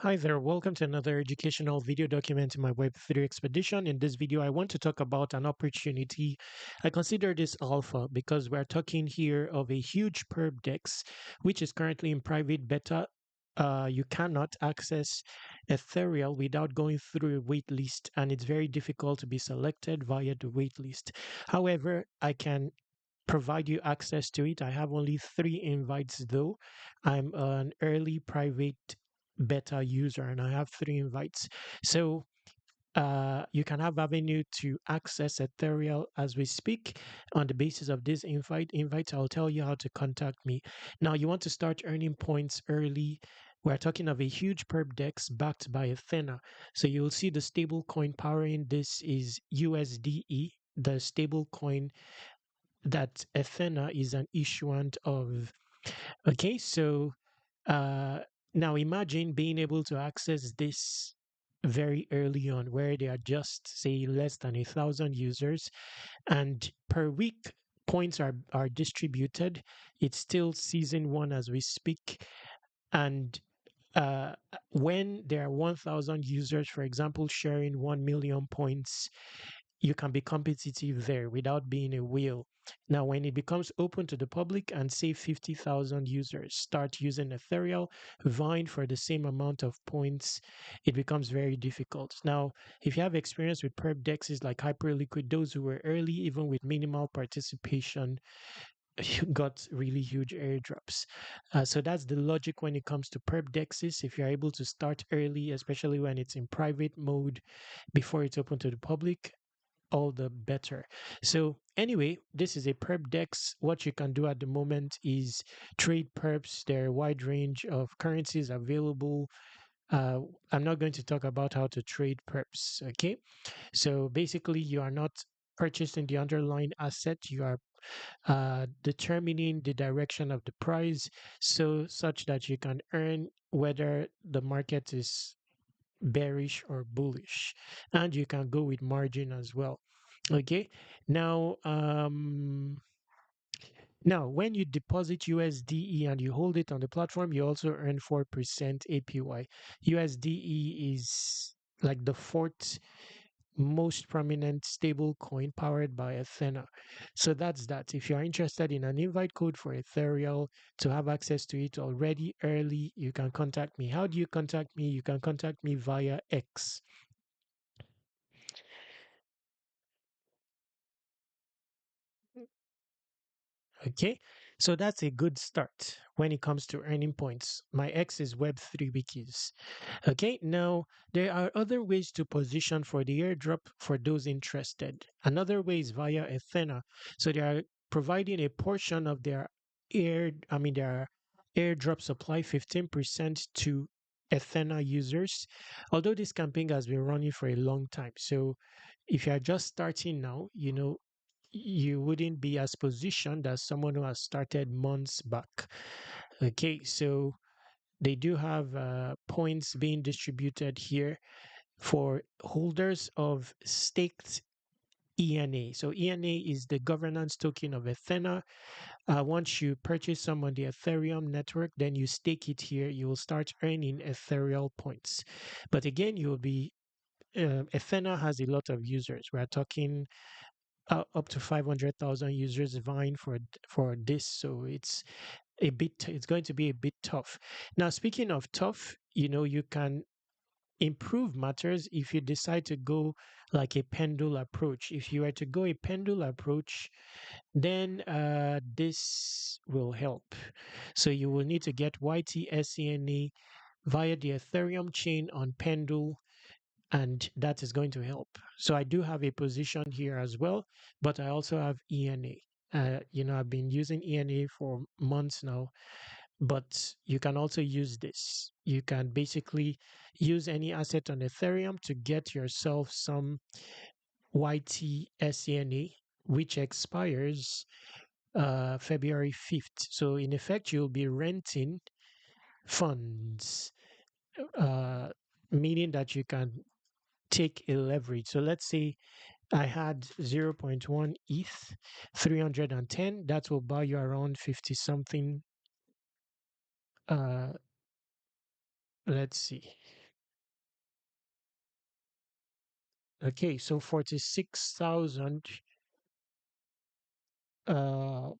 Hi there, welcome to another educational video document in my Web3 expedition. In this video, I want to talk about an opportunity. I consider this alpha because we're talking here of a huge perp DEX, which is currently in private beta. You cannot access Ethereal without going through a wait list, and it's very difficult to be selected via the wait list. However, I can provide you access to it. I have only 3 invites though. I'm an early private beta user and I have 3 invites. So you can have avenue to access Ethereal as we speak on the basis of this invite. I'll tell you how to contact me. Now you want to start earning points early. We're talking of a huge perp DEX backed by Athena. So you'll see the stable coin powering this is USDE, the stable coin that Athena is an issuant of. Okay, so uh, now imagine being able to access this very early on, where they are just say less than 1,000 users, and per week points are distributed. It's still season 1 as we speak, and uh, when there are 1,000 users, for example, sharing 1 million points, you can be competitive there without being a whale. Now, when it becomes open to the public and say 50,000 users start using Ethereal, vying for the same amount of points, it becomes very difficult. Now, if you have experience with perp dexes like Hyperliquid, those who were early, even with minimal participation, got really huge airdrops. So that's the logic when it comes to perp dexes. If you're able to start early, especially when it's in private mode before it's open to the public, all the better. So anyway, this is a perp dex. What you can do at the moment is trade perps. There are a wide range of currencies available. Uh, I'm not going to talk about how to trade perps. Okay, so basically, you are not purchasing the underlying asset. You are determining the direction of the price, so such that you can earn whether the market is bearish or bullish, and you can go with margin as well. Okay, now when you deposit USDE and you hold it on the platform, you also earn 4% APY. USDE is like the fourth most prominent stable coin powered by Athena. So that's that. If you're interested in an invite code for Ethereal to have access to it already early, you can contact me. How do you contact me? You can contact me via X. Okay, so that's a good start when it comes to earning points. My X is Web3 Wikis. Okay, now there are other ways to position for the airdrop for those interested. Another way is via Athena. So they are providing a portion of their airdrop supply, 15% to Athena users. Although this campaign has been running for a long time. So if you are just starting now, you wouldn't be as positioned as someone who has started months back. Okay, so they do have points being distributed here for holders of staked ENA. So ENA is the governance token of Athena. Once you purchase some on the Ethereum network, then you stake it here. You will start earning Ethereal points. But again, you'll be Athena has a lot of users. We're talking up to 500,000 users vying for this. So it's going to be a bit tough. Now, speaking of tough, you can improve matters if you decide to go like a pendule approach. If you were to go a pendule approach, then this will help. So you will need to get YTSCNA via the Ethereum chain on Pendule, and that is going to help. So I do have a position here as well, but I also have ENA. I've been using ENA for months now, but you can also use this. You can basically use any asset on Ethereum to get yourself some YT which expires February 5th. So in effect, you'll be renting funds, uh, meaning that you can take a leverage. So let's say I had zero point 0.1 ETH, 310. That will buy you around 50 something, uh, let's see. Okay, so 46,000 uh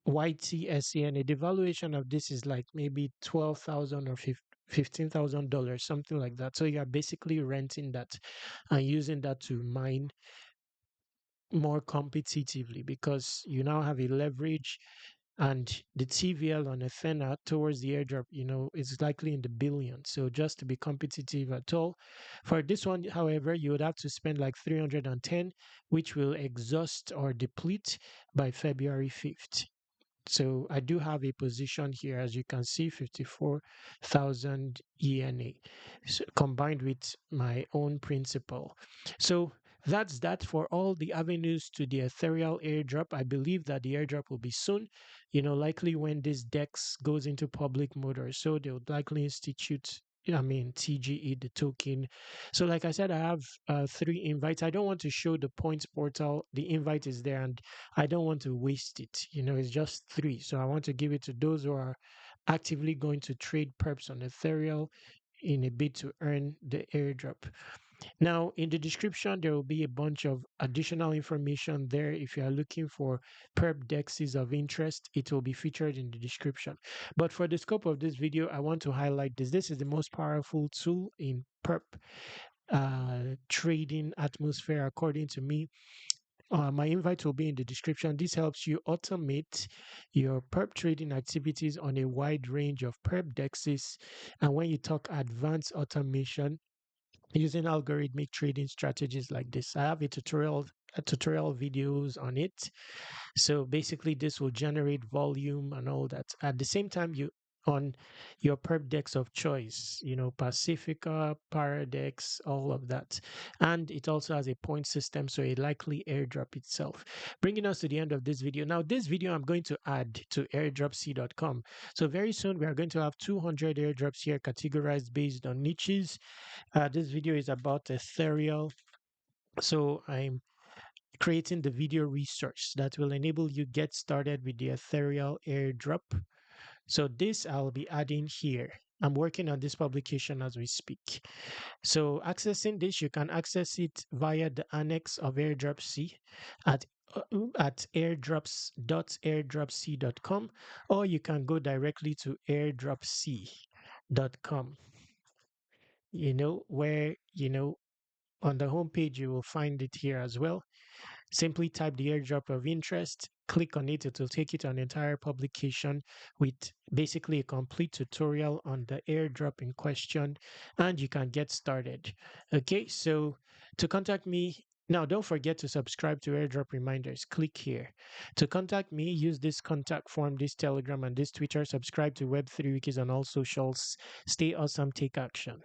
YTSC, and a devaluation of this is like maybe 12,000 or $15,000, something like that. So you are basically renting that and using that to mine more competitively because you now have a leverage, and the TVL on Ethena towards the airdrop, is likely in the billions. So just to be competitive at all, for this one, however, you would have to spend like 310, which will exhaust or deplete by February 5th. So I do have a position here, as you can see, 54,000 ENA, so combined with my own principal. So that's that for all the avenues to the Ethereal airdrop. I believe that the airdrop will be soon, likely when this DEX goes into public mode or so, they would likely institute. I mean, TGE, the token. So, like I said, I have three invites. I don't want to show the points portal. The invite is there, and I don't want to waste it. It's just three. So I want to give it to those who are actively going to trade perps on Ethereal in a bid to earn the airdrop. Now, in the description, there will be a bunch of additional information there. If you are looking for perp dexes of interest, it will be featured in the description. But for the scope of this video, I want to highlight this. This is the most powerful tool in perp trading atmosphere, according to me. My invite will be in the description. This helps you automate your perp trading activities on a wide range of perp dexes. And when you talk advanced automation using algorithmic trading strategies like this, I have a tutorial videos on it. So basically, this will generate volume and all that. At the same time, you on your perp decks of choice, Pacifica, Paradex, all of that. And it also has a point system, so a likely airdrop itself. Bringing us to the end of this video. Now, this video I'm going to add to airdropc.com. So very soon we are going to have 200 airdrops here categorized based on niches. This video is about Ethereal. So I'm creating the video research that will enable you get started with the Ethereal airdrop. So this I'll be adding here. I'm working on this publication as we speak. So accessing this, you can access it via the annex of airdrop C at airdrops.airdropc.com, or you can go directly to airdropc.com, where on the homepage you will find it here as well. Simply type the airdrop of interest, click on it, it will take you to an entire publication with basically a complete tutorial on the airdrop in question, and you can get started. Okay, so to contact me, now don't forget to subscribe to airdrop reminders. Click here. To contact me, use this contact form, this Telegram, and this Twitter. Subscribe to Web3 Wikis on all socials. Stay awesome, take action.